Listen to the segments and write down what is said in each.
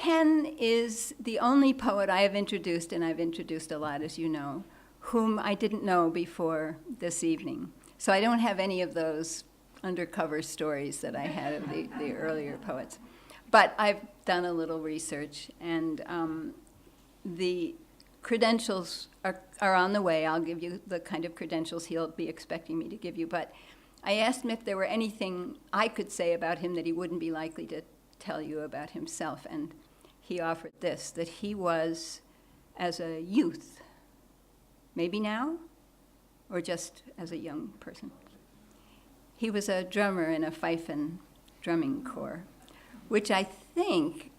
Ken is the only poet I have introduced, and I've introduced a lot, as you know, whom I didn't know before this evening. So I don't have any of those undercover stories that I had of the earlier poets. But I've done a little research, and the credentials are on the way. I'll give you the kind of credentials he'll be expecting me to give you. But I asked him if there were anything I could say about him that he wouldn't be likely to tell you about himself. And he offered this, that he was, as a youth, maybe now, or just as a young person, he was a drummer in a fife and drumming corps, which I think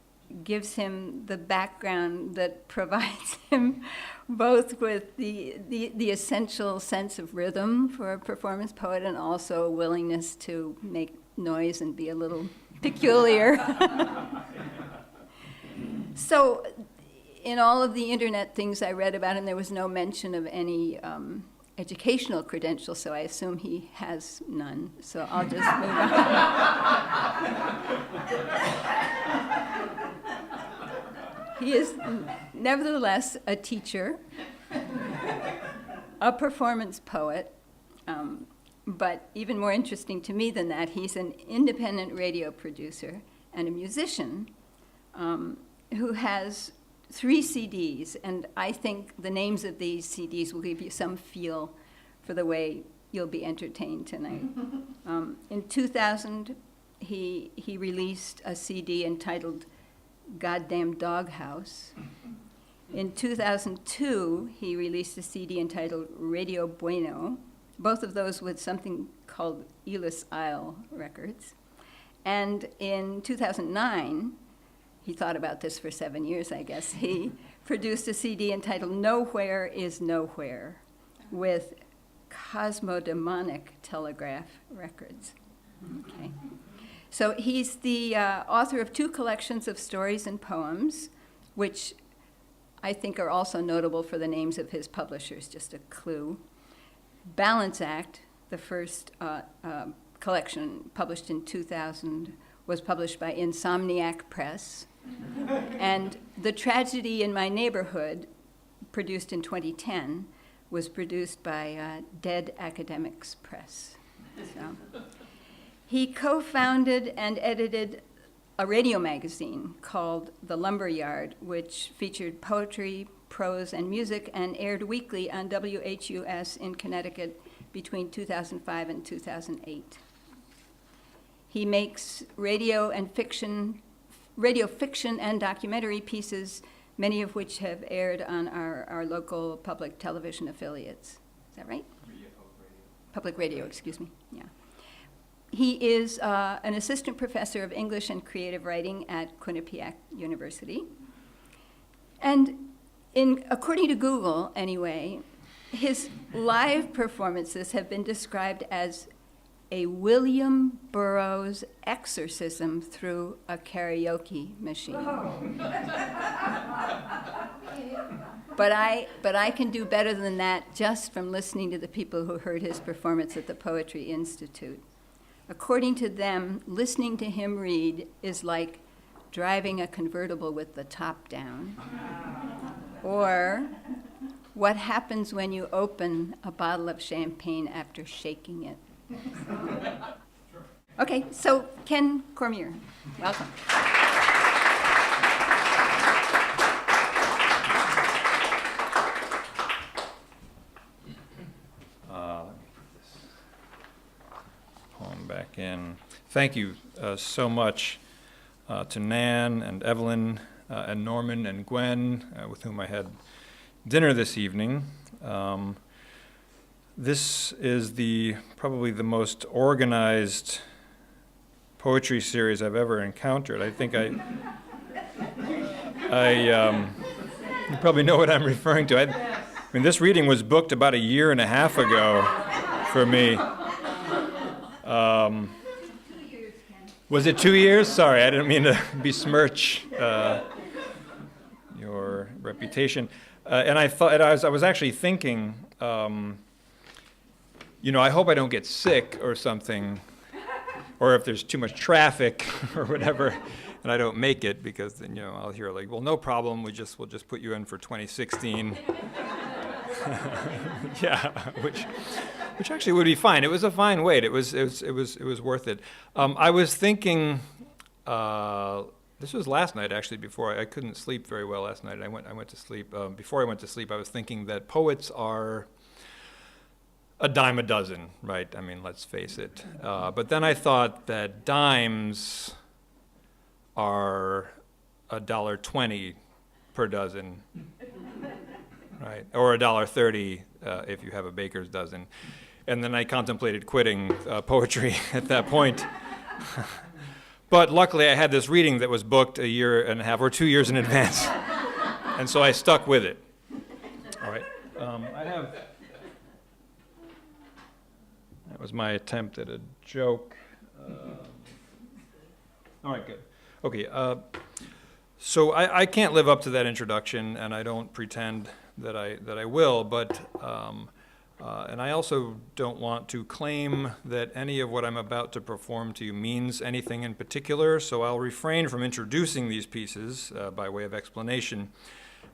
gives him the background that provides him both with the essential sense of rhythm for a performance poet and also a willingness to make noise and be a little peculiar. So in all of the internet things I read about him, there was no mention of any educational credentials, so I assume he has none. So I'll just move on. He is nevertheless a teacher, a performance poet, but even more interesting to me than that, he's an independent radio producer and a musician who has 3 CDs, and I think the names of these CDs will give you some feel for the way you'll be entertained tonight. In 2000, he released a CD entitled Goddamn Doghouse. In 2002, he released a CD entitled Radio Bueno, both of those with something called Elis Isle Records. And in 2009, he thought about this for 7 years, I guess, he produced a CD entitled Nowhere is Nowhere with Cosmodemonic Telegraph Records. Okay. So he's the author of 2 collections of stories and poems, which I think are also notable for the names of his publishers, just a clue. Balance Act, the first collection published in 2000, was published by Insomniac Press. And The Tragedy in My Neighborhood, produced in 2010, was produced by Dead Academics Press. So. He co-founded and edited a radio magazine called The Lumberyard, which featured poetry, prose, and music, and aired weekly on WHUS in Connecticut between 2005 and 2008. He makes radio fiction and documentary pieces, many of which have aired on our local public television affiliates. Is that right? Public radio, excuse me, yeah. He is an assistant professor of English and creative writing at Quinnipiac University. And according to Google, anyway, his live performances have been described as a William Burroughs exorcism through a karaoke machine. Oh. But I can do better than that just from listening to the people who heard his performance at the Poetry Institute. According to them, listening to him read is like driving a convertible with the top down, or what happens when you open a bottle of champagne after shaking it. Okay, so Ken Cormier, welcome. Back in. Thank you so much to Nan and Evelyn and Norman and Gwen, with whom I had dinner this evening. This is probably the most organized poetry series I've ever encountered. I think you probably know what I'm referring to. I mean, this reading was booked about 1.5 years ago for me. Was it 2 years? Sorry, I didn't mean to besmirch your reputation. And I thought, I was actually thinking, I hope I don't get sick or something, or if there's too much traffic or whatever. and I don't make it, because then, I'll hear like, well, no problem, we'll just put you in for 2016. Yeah, which actually would be fine. It was a fine wait. It was worth it. I was thinking, this was last night actually. Before I couldn't sleep very well last night. I went to sleep. Before I went to sleep, I was thinking that poets are a dime a dozen, right? I mean, let's face it. But then I thought that dimes are $1.20 per dozen, right? Or $1.30 if you have a baker's dozen. And then I contemplated quitting poetry at that point. But luckily I had this reading that was booked 1.5 years or 2 years in advance. And so I stuck with it. All right. That was my attempt at a joke. All right, good. Okay, so I can't live up to that introduction, and I don't pretend that I will, but and I also don't want to claim that any of what I'm about to perform to you means anything in particular, so I'll refrain from introducing these pieces by way of explanation,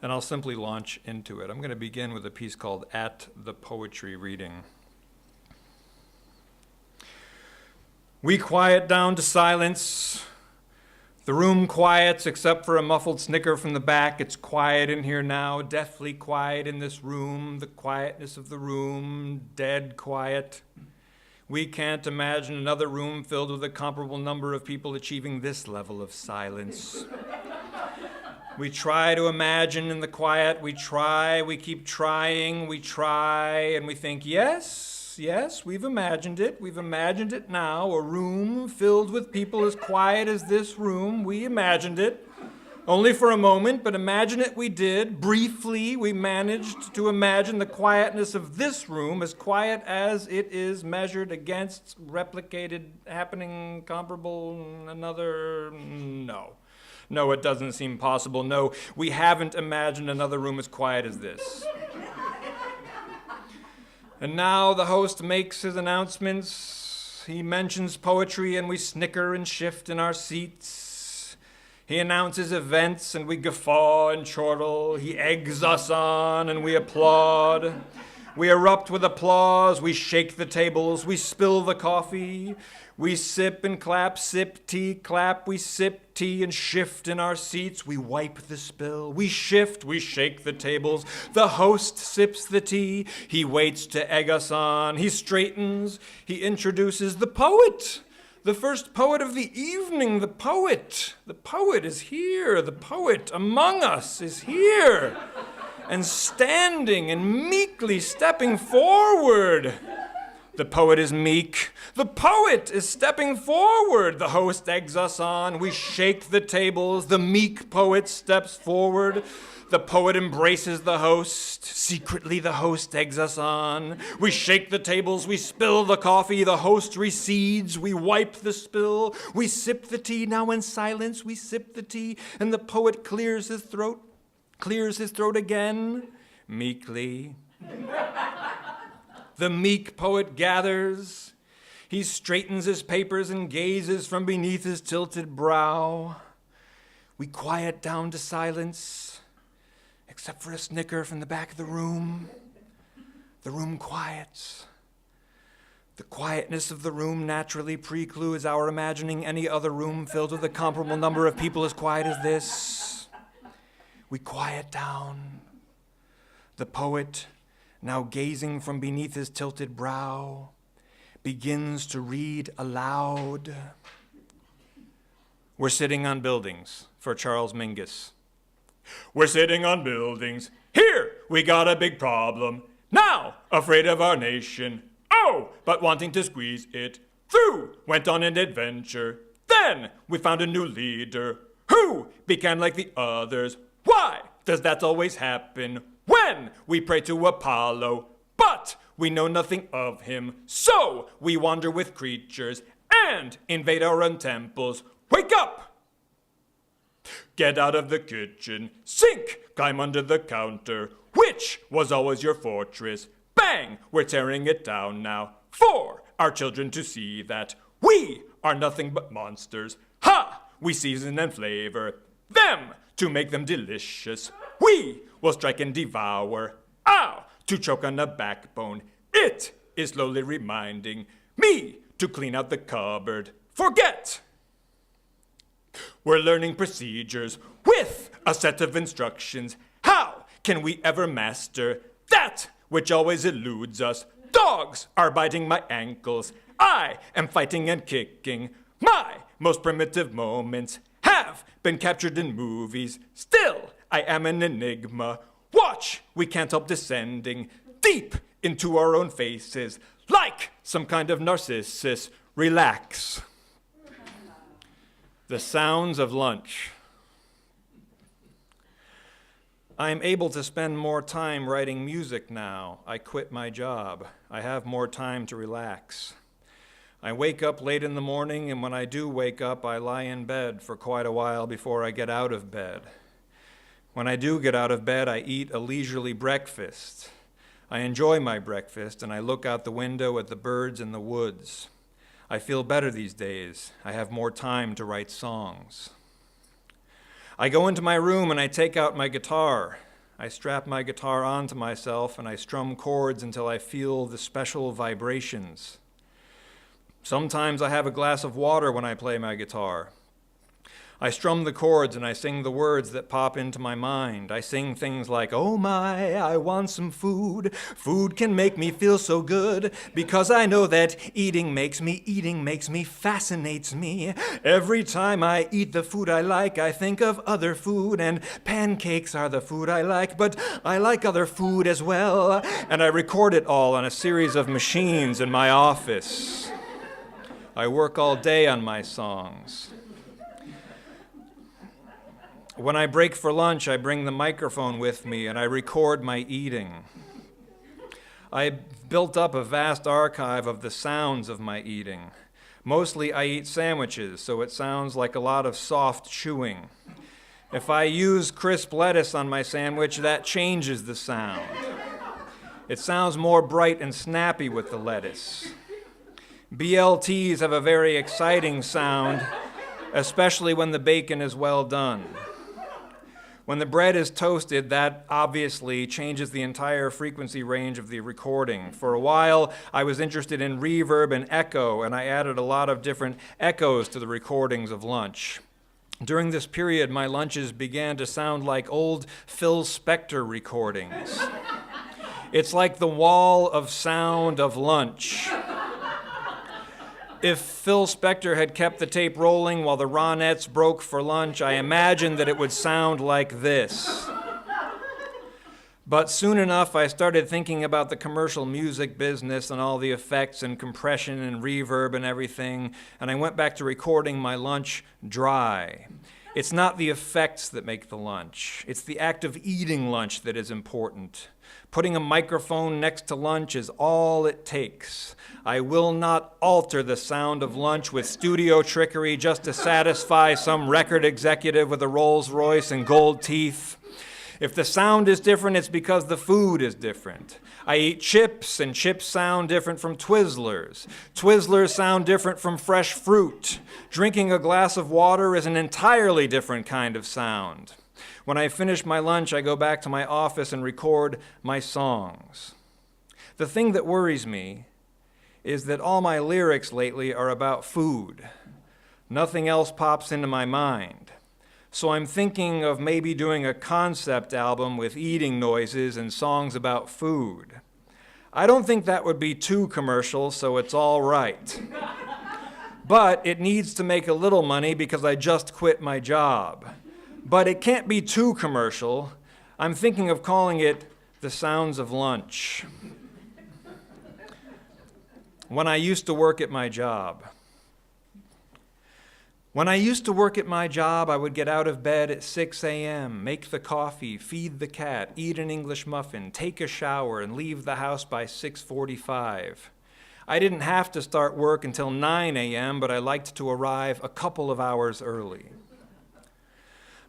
and I'll simply launch into it. I'm going to begin with a piece called At the Poetry Reading. We quiet down to silence. The room quiets except for a muffled snicker from the back. It's quiet in here now, deathly quiet in this room, the quietness of the room, dead quiet. We can't imagine another room filled with a comparable number of people achieving this level of silence. We try to imagine in the quiet, we keep trying, and we think, yes, we've imagined it now, a room filled with people as quiet as this room. We imagined it, only for a moment, but imagine it we did. Briefly, we managed to imagine the quietness of this room as quiet as it is measured against replicated, happening, comparable, another, no. No, it doesn't seem possible. No, we haven't imagined another room as quiet as this. And now the host makes his announcements. He mentions poetry and we snicker and shift in our seats. He announces events and we guffaw and chortle. He eggs us on and we applaud. We erupt with applause. We shake the tables. We spill the coffee. We sip and clap, sip tea, clap. We sip tea and shift in our seats. We wipe the spill. We shift, we shake the tables. The host sips the tea. He waits to egg us on. He straightens. He introduces the poet. The first poet of the evening, the poet. The poet is here. The poet among us is here. And standing and meekly stepping forward. The poet is meek. The poet is stepping forward. The host eggs us on. We shake the tables. The meek poet steps forward. The poet embraces the host. Secretly, the host eggs us on. We shake the tables. We spill the coffee. The host recedes. We wipe the spill. We sip the tea. Now in silence, we sip the tea. And the poet clears his throat again, meekly. The meek poet gathers. He straightens his papers and gazes from beneath his tilted brow. We quiet down to silence, except for a snicker from the back of the room. The room quiets. The quietness of the room naturally precludes our imagining any other room filled with a comparable number of people as quiet as this. We quiet down. The poet, now gazing from beneath his tilted brow, begins to read aloud. We're sitting on buildings, for Charles Mingus. We're sitting on buildings. Here, we got a big problem. Now, afraid of our nation. Oh, but wanting to squeeze it through. Went on an adventure. Then we found a new leader who began like the others. Why does that always happen when we pray to Apollo? But we know nothing of him, so we wander with creatures and invade our own temples. Wake up! Get out of the kitchen, sink, climb under the counter, which was always your fortress. Bang! We're tearing it down now for our children to see that we are nothing but monsters. Ha! we season and flavor them to make them delicious. We will strike and devour. Ow! To choke on the backbone. It is slowly reminding me to clean out the cupboard. Forget! We're learning procedures with a set of instructions. How can we ever master that which always eludes us? Dogs are biting my ankles. I am fighting and kicking. My most primitive moments have been captured in movies. Still, I am an enigma. Watch, we can't help descending deep into our own faces, like some kind of narcissus. Relax. The sounds of lunch. I am able to spend more time writing music now. I quit my job. I have more time to relax. I wake up late in the morning, and when I do wake up, I lie in bed for quite a while before I get out of bed. When I do get out of bed, I eat a leisurely breakfast. I enjoy my breakfast, and I look out the window at the birds in the woods. I feel better these days. I have more time to write songs. I go into my room and I take out my guitar. I strap my guitar onto myself and I strum chords until I feel the special vibrations. Sometimes I have a glass of water when I play my guitar. I strum the chords and I sing the words that pop into my mind. I sing things like, oh my, I want some food. Food can make me feel so good because I know that eating makes me, fascinates me. Every time I eat the food I like, I think of other food, and pancakes are the food I like, but I like other food as well. And I record it all on a series of machines in my office. I work all day on my songs. When I break for lunch, I bring the microphone with me and I record my eating. I built up a vast archive of the sounds of my eating. Mostly I eat sandwiches, so it sounds like a lot of soft chewing. If I use crisp lettuce on my sandwich, that changes the sound. It sounds more bright and snappy with the lettuce. BLTs have a very exciting sound, especially when the bacon is well done. When the bread is toasted, that obviously changes the entire frequency range of the recording. For a while, I was interested in reverb and echo, and I added a lot of different echoes to the recordings of lunch. During this period, my lunches began to sound like old Phil Spector recordings. It's like the wall of sound of lunch. If Phil Spector had kept the tape rolling while the Ronettes broke for lunch, I imagined that it would sound like this. But soon enough, I started thinking about the commercial music business and all the effects and compression and reverb and everything, and I went back to recording my lunch dry. It's not the effects that make the lunch. It's the act of eating lunch that is important. Putting a microphone next to lunch is all it takes. I will not alter the sound of lunch with studio trickery just to satisfy some record executive with a Rolls Royce and gold teeth. If the sound is different, it's because the food is different. I eat chips, and chips sound different from Twizzlers. Twizzlers sound different from fresh fruit. Drinking a glass of water is an entirely different kind of sound. When I finish my lunch, I go back to my office and record my songs. The thing that worries me is that all my lyrics lately are about food. Nothing else pops into my mind. So I'm thinking of maybe doing a concept album with eating noises and songs about food. I don't think that would be too commercial, so it's all right. But it needs to make a little money because I just quit my job. But it can't be too commercial. I'm thinking of calling it The Sounds of Lunch. When I used to work at my job. When I used to work at my job, I would get out of bed at 6 a.m., make the coffee, feed the cat, eat an English muffin, take a shower, and leave the house by 6:45. I didn't have to start work until 9 a.m., but I liked to arrive a couple of hours early.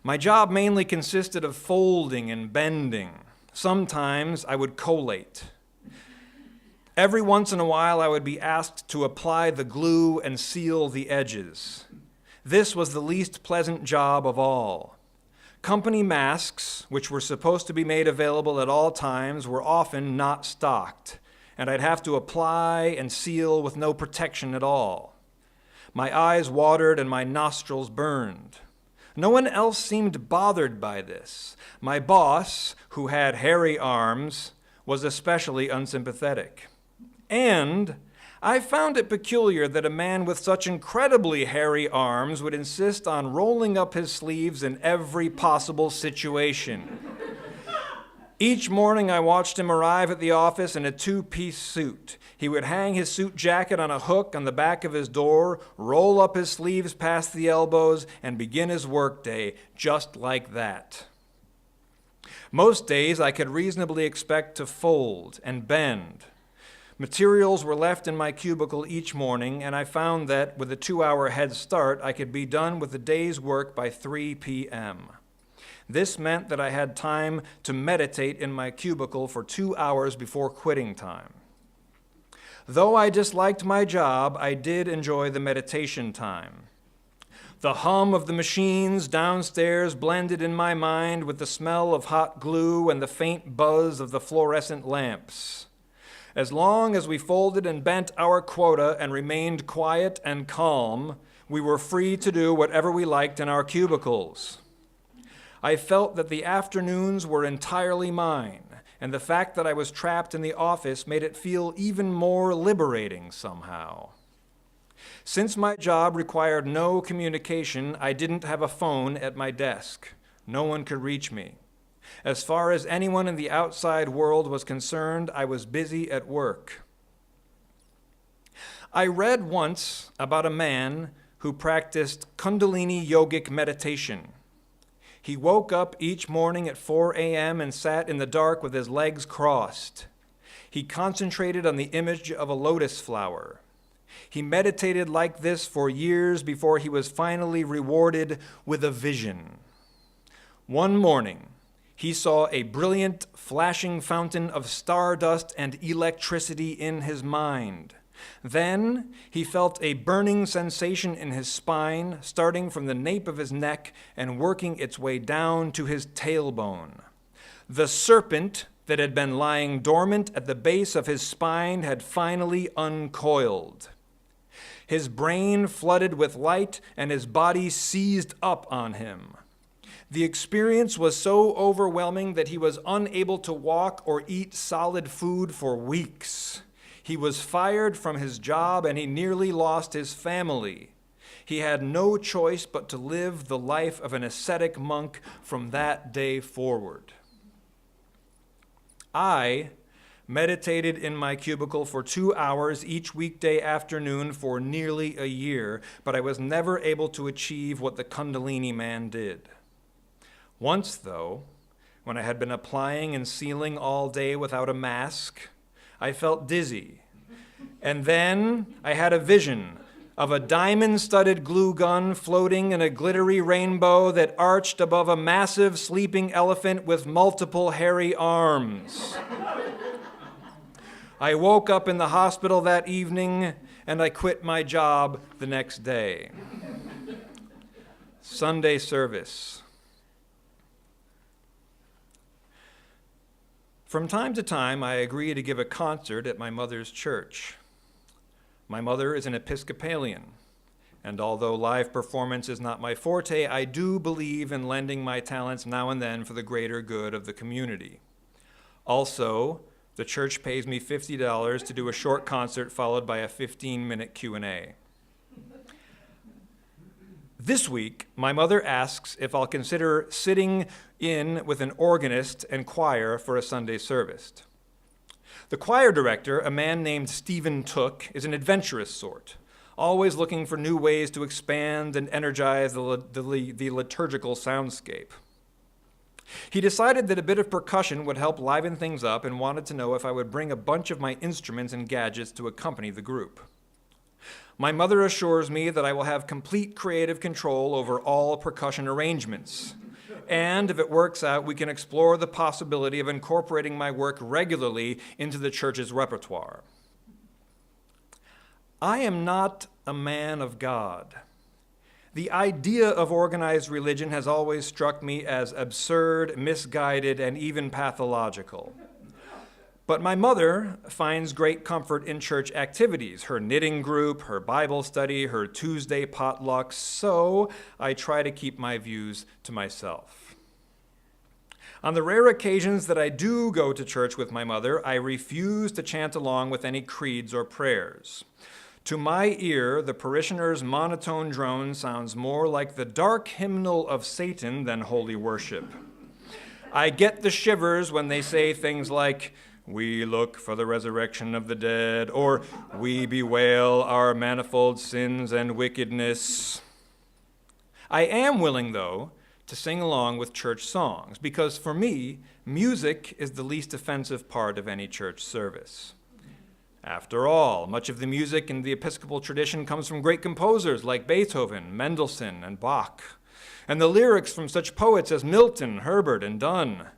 My job mainly consisted of folding and bending. Sometimes I would collate. Every once in a while, I would be asked to apply the glue and seal the edges. This was the least pleasant job of all. Company masks, which were supposed to be made available at all times, were often not stocked, and I'd have to apply and seal with no protection at all. My eyes watered and my nostrils burned. No one else seemed bothered by this. My boss, who had hairy arms, was especially unsympathetic. And I found it peculiar that a man with such incredibly hairy arms would insist on rolling up his sleeves in every possible situation. Each morning I watched him arrive at the office in a two-piece suit. He would hang his suit jacket on a hook on the back of his door, roll up his sleeves past the elbows, and begin his workday just like that. Most days I could reasonably expect to fold and bend. Materials were left in my cubicle each morning, and I found that with a 2-hour head start, I could be done with the day's work by 3 p.m. This meant that I had time to meditate in my cubicle for 2 hours before quitting time. Though I disliked my job, I did enjoy the meditation time. The hum of the machines downstairs blended in my mind with the smell of hot glue and the faint buzz of the fluorescent lamps. As long as we folded and bent our quota and remained quiet and calm, we were free to do whatever we liked in our cubicles. I felt that the afternoons were entirely mine, and the fact that I was trapped in the office made it feel even more liberating somehow. Since my job required no communication, I didn't have a phone at my desk. No one could reach me. As far as anyone in the outside world was concerned, I was busy at work. I read once about a man who practiced Kundalini yogic meditation. He woke up each morning at 4 a.m. and sat in the dark with his legs crossed. He concentrated on the image of a lotus flower. He meditated like this for years before he was finally rewarded with a vision. One morning, he saw a brilliant, flashing fountain of stardust and electricity in his mind. Then he felt a burning sensation in his spine, starting from the nape of his neck and working its way down to his tailbone. The serpent that had been lying dormant at the base of his spine had finally uncoiled. His brain flooded with light and his body seized up on him. The experience was so overwhelming that he was unable to walk or eat solid food for weeks. He was fired from his job and he nearly lost his family. He had no choice but to live the life of an ascetic monk from that day forward. I meditated in my cubicle for 2 hours each weekday afternoon for nearly a year, but I was never able to achieve what the Kundalini man did. Once, though, when I had been applying and sealing all day without a mask, I felt dizzy. And then I had a vision of a diamond-studded glue gun floating in a glittery rainbow that arched above a massive sleeping elephant with multiple hairy arms. I woke up in the hospital that evening, and I quit my job the next day. Sunday service. From time to time, I agree to give a concert at my mother's church. My mother is an Episcopalian, and although live performance is not my forte, I do believe in lending my talents now and then for the greater good of the community. Also, the church pays me $50 to do a short concert followed by a 15-minute Q&A. This week, my mother asks if I'll consider sitting in with an organist and choir for a Sunday service. The choir director, a man named Stephen Took, is an adventurous sort, always looking for new ways to expand and energize the liturgical soundscape. He decided that a bit of percussion would help liven things up and wanted to know if I would bring a bunch of my instruments and gadgets to accompany the group. My mother assures me that I will have complete creative control over all percussion arrangements. And if it works out, we can explore the possibility of incorporating my work regularly into the church's repertoire. I am not a man of God. The idea of organized religion has always struck me as absurd, misguided, and even pathological. But my mother finds great comfort in church activities, her knitting group, her Bible study, her Tuesday potlucks, so I try to keep my views to myself. On the rare occasions that I do go to church with my mother, I refuse to chant along with any creeds or prayers. To my ear, the parishioners' monotone drone sounds more like the dark hymnal of Satan than holy worship. I get the shivers when they say things like, "We look for the resurrection of the dead," or "We bewail our manifold sins and wickedness." I am willing, though, to sing along with church songs, because for me, music is the least offensive part of any church service. After all, much of the music in the Episcopal tradition comes from great composers like Beethoven, Mendelssohn, and Bach, and the lyrics from such poets as Milton, Herbert, and Donne.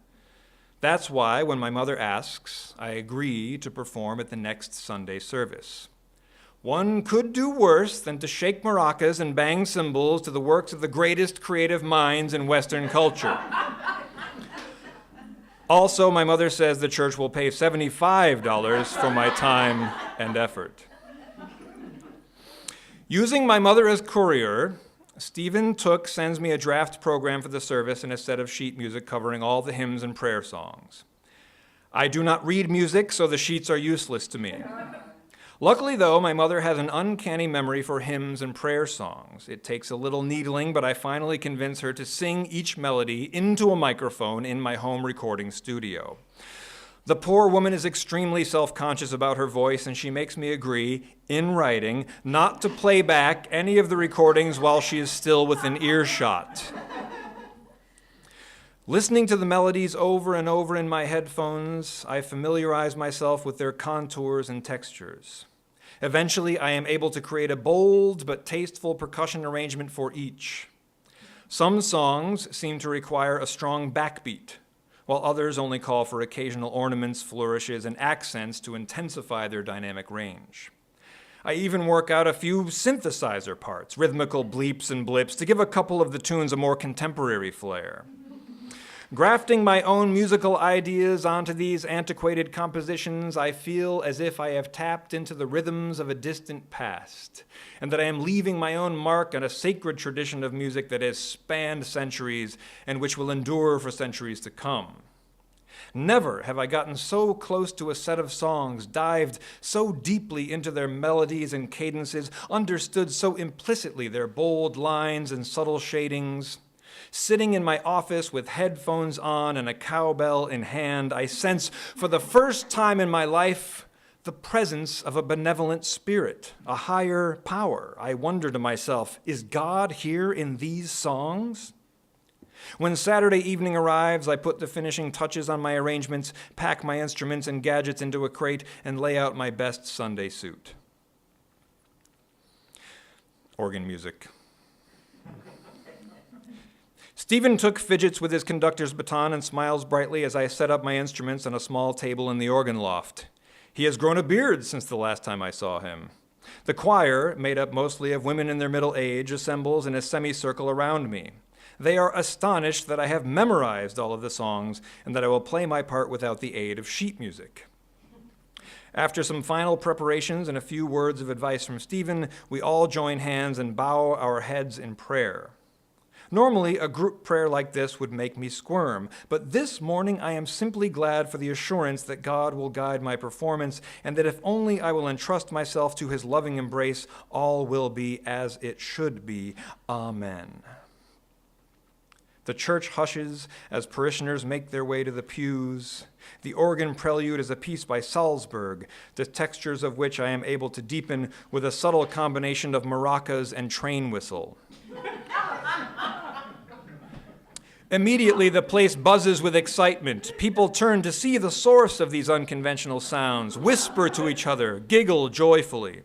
That's why, when my mother asks, I agree to perform at the next Sunday service. One could do worse than to shake maracas and bang cymbals to the works of the greatest creative minds in Western culture. Also, my mother says the church will pay $75 for my time and effort. Using my mother as courier, Stephen Took sends me a draft program for the service and a set of sheet music covering all the hymns and prayer songs. I do not read music, so the sheets are useless to me. Luckily, though, my mother has an uncanny memory for hymns and prayer songs. It takes a little needling, but I finally convince her to sing each melody into a microphone in my home recording studio. The poor woman is extremely self-conscious about her voice, and she makes me agree, in writing, not to play back any of the recordings while she is still within earshot. Listening to the melodies over and over in my headphones, I familiarize myself with their contours and textures. Eventually, I am able to create a bold but tasteful percussion arrangement for each. Some songs seem to require a strong backbeat, while others only call for occasional ornaments, flourishes, and accents to intensify their dynamic range. I even work out a few synthesizer parts, rhythmical bleeps and blips, to give a couple of the tunes a more contemporary flair. Grafting my own musical ideas onto these antiquated compositions, I feel as if I have tapped into the rhythms of a distant past, and that I am leaving my own mark on a sacred tradition of music that has spanned centuries and which will endure for centuries to come. Never have I gotten so close to a set of songs, dived so deeply into their melodies and cadences, understood so implicitly their bold lines and subtle shadings. Sitting in my office with headphones on and a cowbell in hand, I sense for the first time in my life the presence of a benevolent spirit, a higher power. I wonder to myself, is God here in these songs? When Saturday evening arrives, I put the finishing touches on my arrangements, pack my instruments and gadgets into a crate, and lay out my best Sunday suit. Organ music. Stephen Took fidgets with his conductor's baton and smiles brightly as I set up my instruments on a small table in the organ loft. He has grown a beard since the last time I saw him. The choir, made up mostly of women in their middle age, assembles in a semicircle around me. They are astonished that I have memorized all of the songs and that I will play my part without the aid of sheet music. After some final preparations and a few words of advice from Stephen, we all join hands and bow our heads in prayer. Normally, a group prayer like this would make me squirm, but this morning I am simply glad for the assurance that God will guide my performance and that if only I will entrust myself to his loving embrace, all will be as it should be. Amen. The church hushes as parishioners make their way to the pews. The organ prelude is a piece by Salzburg, the textures of which I am able to deepen with a subtle combination of maracas and train whistle. Immediately, the place buzzes with excitement. People turn to see the source of these unconventional sounds, whisper to each other, giggle joyfully.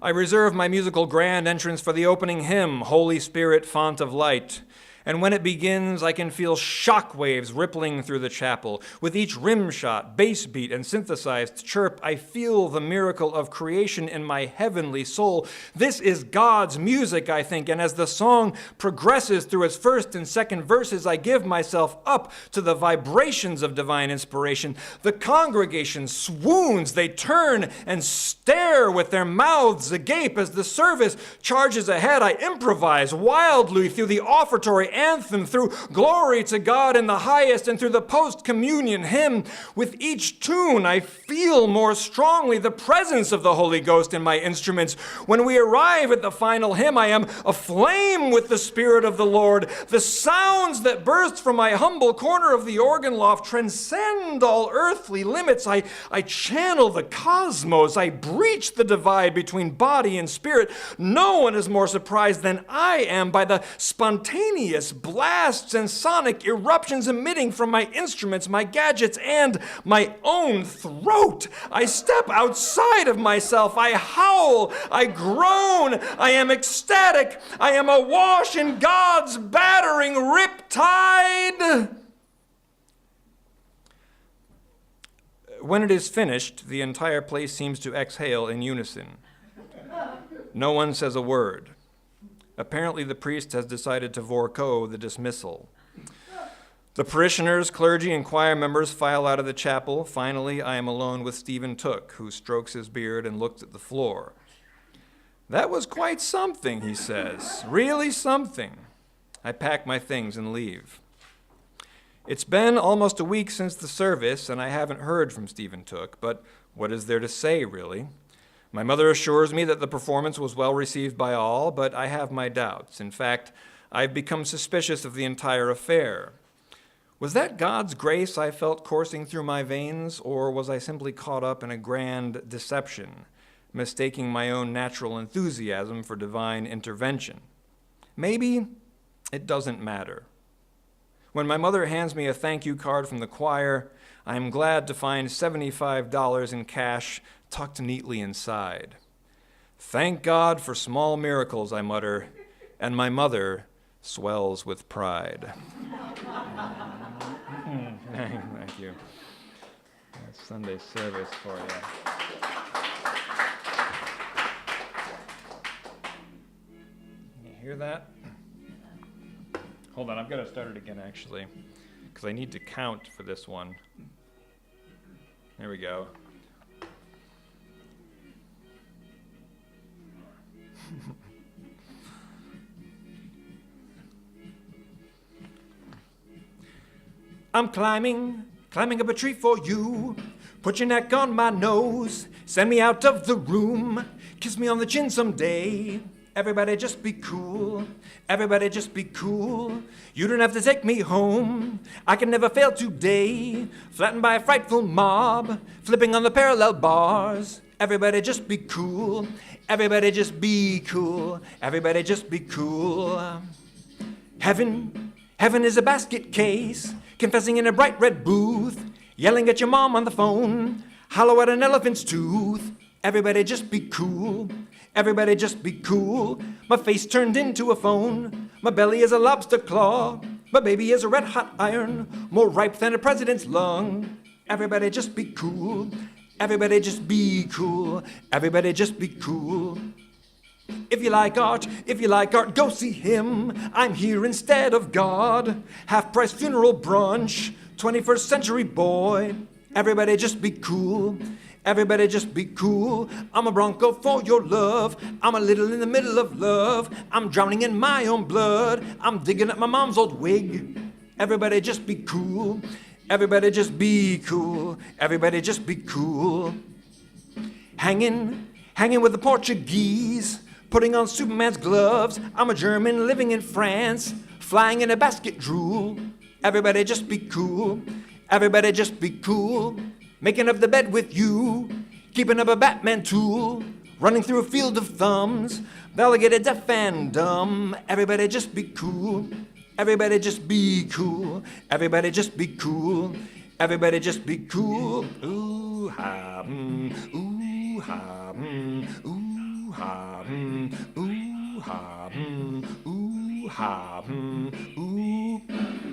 I reserve my musical grand entrance for the opening hymn, Holy Spirit, Font of Light, And when it begins, I can feel shock waves rippling through the chapel. With each rim shot, bass beat, and synthesized chirp, I feel the miracle of creation in my heavenly soul. This is God's music, I think, and as the song progresses through its first and second verses, I give myself up to the vibrations of divine inspiration. The congregation swoons. They turn and stare with their mouths agape as the service charges ahead. I improvise wildly through the offertory anthem, through glory to God in the highest, and through the post-communion hymn. With each tune, I feel more strongly the presence of the Holy Ghost in my instruments. When we arrive at the final hymn, I am aflame with the Spirit of the Lord. The sounds that burst from my humble corner of the organ loft transcend all earthly limits. I channel the cosmos. I breach the divide between body and spirit. No one is more surprised than I am by the spontaneous blasts and sonic eruptions emitting from my instruments, my gadgets, and my own throat. I step outside of myself. I howl. I groan. I am ecstatic. I am awash in God's battering riptide. When it is finished, the entire place seems to exhale in unison. No one says a word. Apparently, the priest has decided to forego the dismissal. The parishioners, clergy, and choir members file out of the chapel. Finally, I am alone with Stephen Took, who strokes his beard and looks at the floor. "That was quite something," he says. "Really something." I pack my things and leave. It's been almost a week since the service, and I haven't heard from Stephen Took, but what is there to say, really? My mother assures me that the performance was well received by all, but I have my doubts. In fact, I've become suspicious of the entire affair. Was that God's grace I felt coursing through my veins, or was I simply caught up in a grand deception, mistaking my own natural enthusiasm for divine intervention? Maybe it doesn't matter. When my mother hands me a thank you card from the choir, I am glad to find $75 in cash tucked neatly inside. "Thank God for small miracles," I mutter, and my mother swells with pride. Thank you. That's Sunday service for you. You hear that? Hold on, I've got to start it again, actually, because I need to count for this one. There we go. I'm climbing up a tree for you. Put your neck on my nose. Send me out of the room. Kiss me on the chin someday. Everybody just be cool. Everybody just be cool. You don't have to take me home. I can never fail today. Flattened by a frightful mob. Flipping on the parallel bars. Everybody just be cool. Everybody just be cool. Everybody just be cool. Heaven is a basket case. Confessing in a bright red booth. Yelling at your mom on the phone. Hollow at an elephant's tooth. Everybody just be cool. Everybody just be cool. My face turned into a phone. My belly is a lobster claw. My baby is a red hot iron, more ripe than a president's lung. Everybody just be cool. Everybody just be cool. Everybody just be cool. If you like art, go see him. I'm here instead of God. Half-price funeral brunch, 21st century boy. Everybody just be cool. Everybody just be cool. I'm a bronco for your love. I'm a little in the middle of love. I'm drowning in my own blood. I'm digging up my mom's old wig. Everybody just be cool. Everybody just be cool. Everybody just be cool. Hanging with the Portuguese. Putting on Superman's gloves. I'm a German living in France. Flying in a basket drool. Everybody just be cool. Everybody just be cool. Making up the bed with you. Keeping up a Batman tool. Running through a field of thumbs. Alligator deaf and dumb. Everybody just be cool. Everybody just be cool. Everybody just be cool. Everybody just be cool. Ooh ha ooh ha ooh ha ooh ha ooh ha, ooh.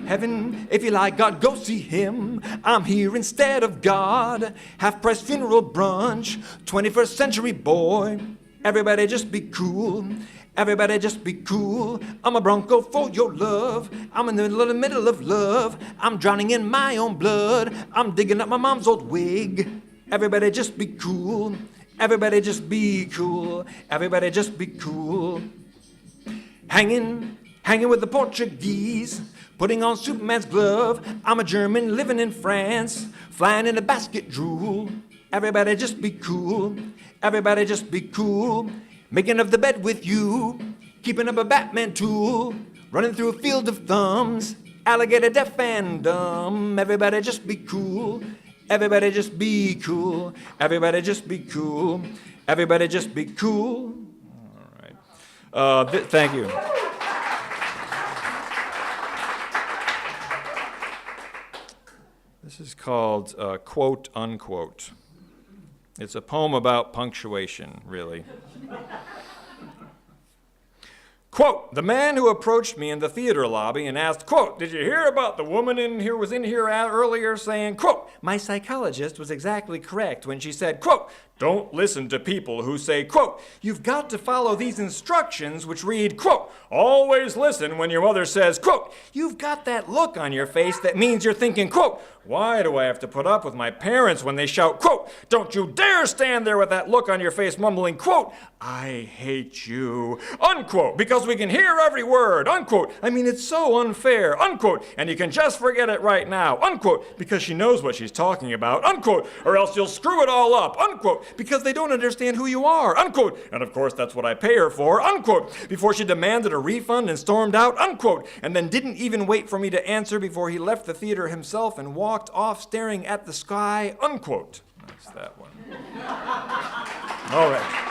Heaven, if you like God, go see him. I'm here instead of God. Half-price funeral brunch, 21st century boy. Everybody just be cool. Everybody just be cool. I'm a bronco for your love. I'm in the middle of love. I'm drowning in my own blood. I'm digging up my mom's old wig. Everybody just be cool. Everybody just be cool. Everybody just be cool. Hanging with the Portuguese, putting on Superman's glove. I'm a German living in France, flying in a basket drool. Everybody just be cool. Everybody just be cool. Making of the bed with you, keeping up a Batman tool, running through a field of thumbs, alligator deaf and dumb. Everybody just be cool. Everybody just be cool. Everybody just be cool. Everybody just be cool. All right. Thank you. This is called Quote Unquote. It's a poem about punctuation, really. Quote, the man who approached me in the theater lobby and asked, quote, did you hear about the woman in here earlier saying, quote, my psychologist was exactly correct when she said, quote, don't listen to people who say, quote, you've got to follow these instructions which read, quote, always listen when your mother says, quote, you've got that look on your face that means you're thinking, quote, why do I have to put up with my parents when they shout, quote, don't you dare stand there with that look on your face mumbling, quote, I hate you, unquote, because we can hear every word, unquote. I mean, it's so unfair, unquote, and you can just forget it right now, unquote, because she knows what she's talking about, unquote, or else you'll screw it all up, unquote, because they don't understand who you are, unquote, and of course that's what I pay her for, unquote, before she demanded a refund and stormed out, unquote, and then didn't even wait for me to answer before he left the theater himself and walked off staring at the sky, unquote. That's that one. All right.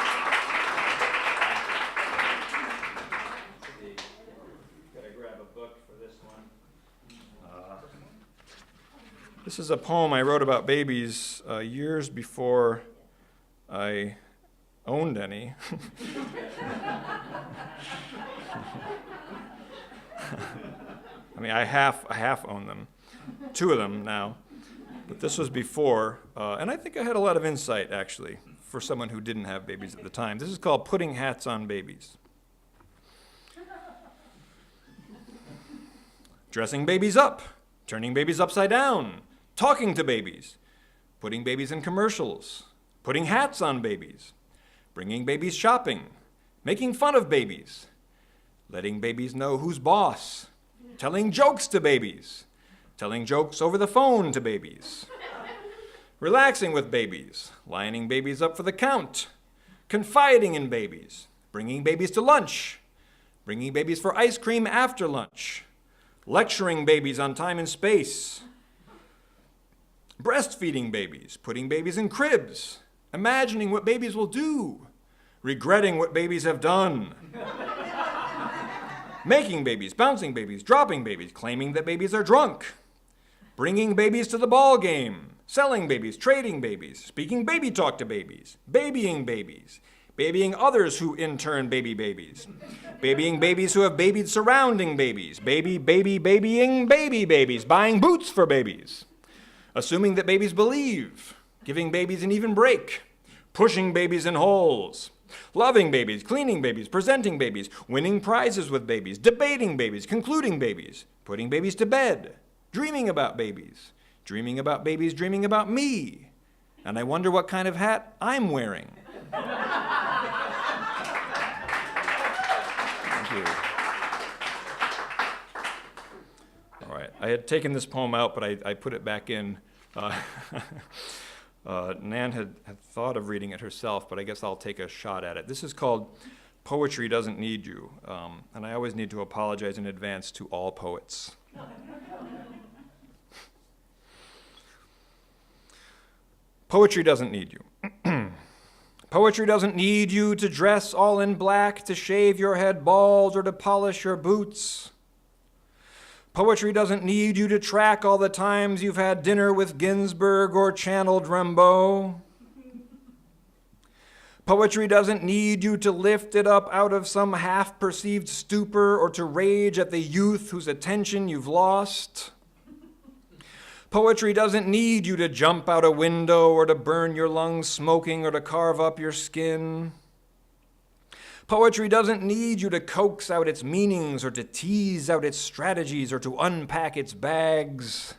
This is a poem I wrote about babies years before I owned any. I mean, I half own them, 2 of them now, but this was before, and I think I had a lot of insight, actually, for someone who didn't have babies at the time. This is called Putting Hats on Babies. Dressing babies up, turning babies upside down, talking to babies, putting babies in commercials, putting hats on babies, bringing babies shopping, making fun of babies, letting babies know who's boss, telling jokes to babies, telling jokes over the phone to babies, relaxing with babies, lining babies up for the count, confiding in babies, bringing babies to lunch, bringing babies for ice cream after lunch, lecturing babies on time and space, breastfeeding babies, putting babies in cribs, imagining what babies will do, regretting what babies have done, making babies, bouncing babies, dropping babies, claiming that babies are drunk, bringing babies to the ball game, selling babies, trading babies, speaking baby talk to babies, babying babies, babying others who in turn baby babies, babying babies who have babied surrounding babies, babying baby babies, buying boots for babies, assuming that babies believe, giving babies an even break, pushing babies in holes, loving babies, cleaning babies, presenting babies, winning prizes with babies, debating babies, concluding babies, putting babies to bed, dreaming about babies, dreaming about babies, dreaming about me. And I wonder what kind of hat I'm wearing. Thank you. All right, I had taken this poem out, but I put it back in. Nan had thought of reading it herself, but I guess I'll take a shot at it. This is called Poetry Doesn't Need You, and I always need to apologize in advance to all poets. Poetry doesn't need you. Poetry doesn't need you to dress all in black, to shave your head bald, or to polish your boots. Poetry doesn't need you to track all the times you've had dinner with Ginsberg or channeled Rimbaud. Poetry doesn't need you to lift it up out of some half-perceived stupor or to rage at the youth whose attention you've lost. Poetry doesn't need you to jump out a window or to burn your lungs smoking or to carve up your skin. Poetry doesn't need you to coax out its meanings or to tease out its strategies or to unpack its bags.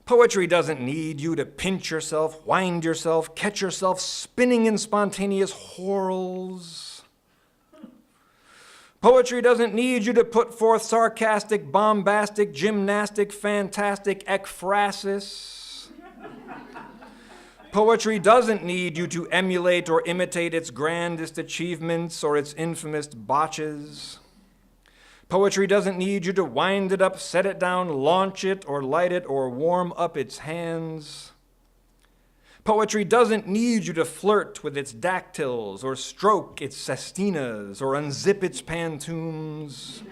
Poetry doesn't need you to pinch yourself, wind yourself, catch yourself spinning in spontaneous whorls. Poetry doesn't need you to put forth sarcastic, bombastic, gymnastic, fantastic ekphrasis. Poetry doesn't need you to emulate or imitate its grandest achievements or its infamous botches. Poetry doesn't need you to wind it up, set it down, launch it, or light it, or warm up its hands. Poetry doesn't need you to flirt with its dactyls, or stroke its sestinas, or unzip its pantoums.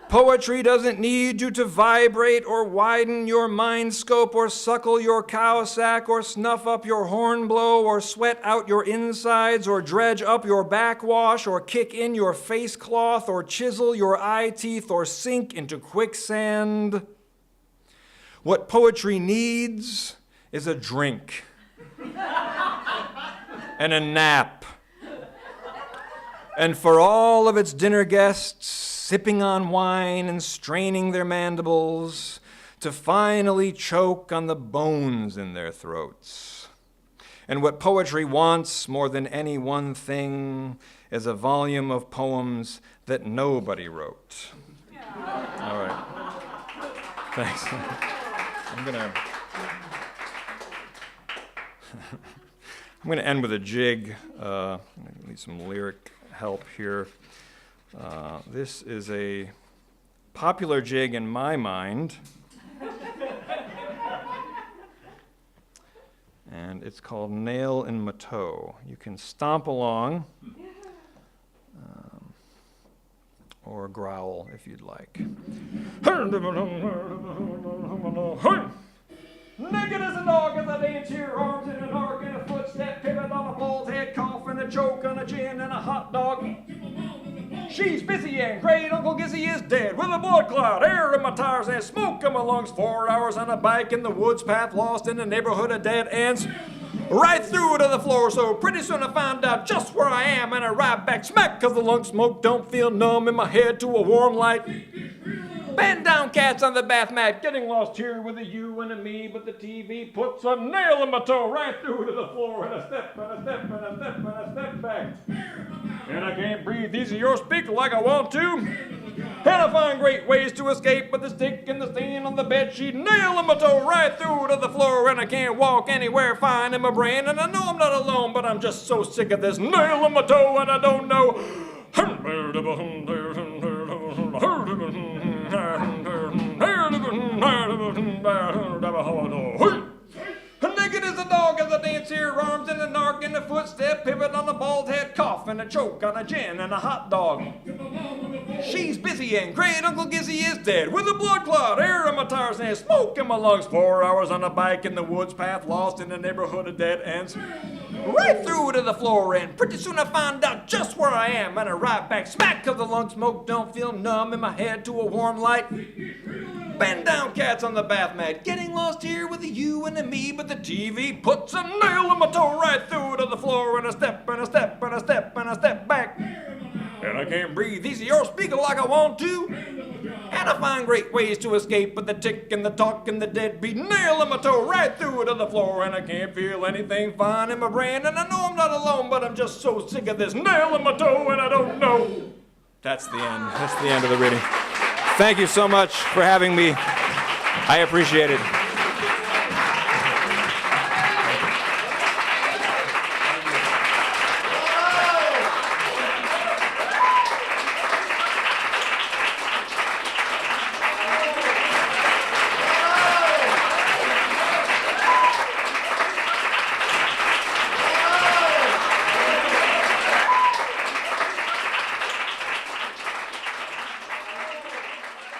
Poetry doesn't need you to vibrate or widen your mind scope or suckle your cow sack or snuff up your hornblow or sweat out your insides or dredge up your backwash or kick in your face cloth or chisel your eye teeth or sink into quicksand. What poetry needs is a drink and a nap. And for all of its dinner guests, sipping on wine and straining their mandibles to finally choke on the bones in their throats. And what poetry wants more than any one thing is a volume of poems that nobody wrote. All right. Thanks. I'm gonna end with a jig. I need some lyric help here. This is a popular jig in my mind, and it's called Nail in My Toe. You can stomp along or growl if you'd like. Naked as a dog as I dance here, arms in an arc and a footstep, pivot on a bald head, cough and a choke on a chin and a hot dog. She's busy and great Uncle Gizzy is dead with a blood clot, air in my tires and smoke in my lungs. 4 hours on a bike in the woods path, lost in a neighborhood of dead ends. Right through to the floor, so pretty soon I find out just where I am and I ride back smack cause the lung smoke don't feel numb in my head to a warm light. Bend down cats on the bath mat, getting lost here with a you and a me, but the TV puts a nail in my toe right through to the floor and a step and a step and a step and a step back. And I can't breathe easy or speak like I want to. And I find great ways to escape, but the stick and the stain on the bed sheet, nail in my toe right through to the floor, and I can't walk anywhere fine in my brain. And I know I'm not alone, but I'm just so sick of this nail in my toe, and I don't know. Naked as a dog as I dance here, arms in an arc and a footstep, pivot on a bald head, cough and a choke on a gin and a hot dog. She's busy and great Uncle Gizzy is dead with a blood clot, air in my tires and smoke in my lungs. 4 hours on a bike in the woods path, lost in a neighborhood of dead ends. Right through to the floor, and pretty soon I find out just where I am, and I ride back smack cause the lung smoke don't feel numb in my head to a warm light. Bend down cats on the bath mat, getting lost here with a you and a me, but the TV puts a nail in my toe right through to the floor, and a step and a step and a step and a step back. And I can't breathe easy or speak like I want to. And I find great ways to escape, but the tick and the talk and the deadbeat nail in my toe right through to the floor, and I can't feel anything fine in my brain. And I know I'm not alone, but I'm just so sick of this nail in my toe, and I don't know. That's the end. That's the end of the reading. Thank you so much for having me. I appreciate it.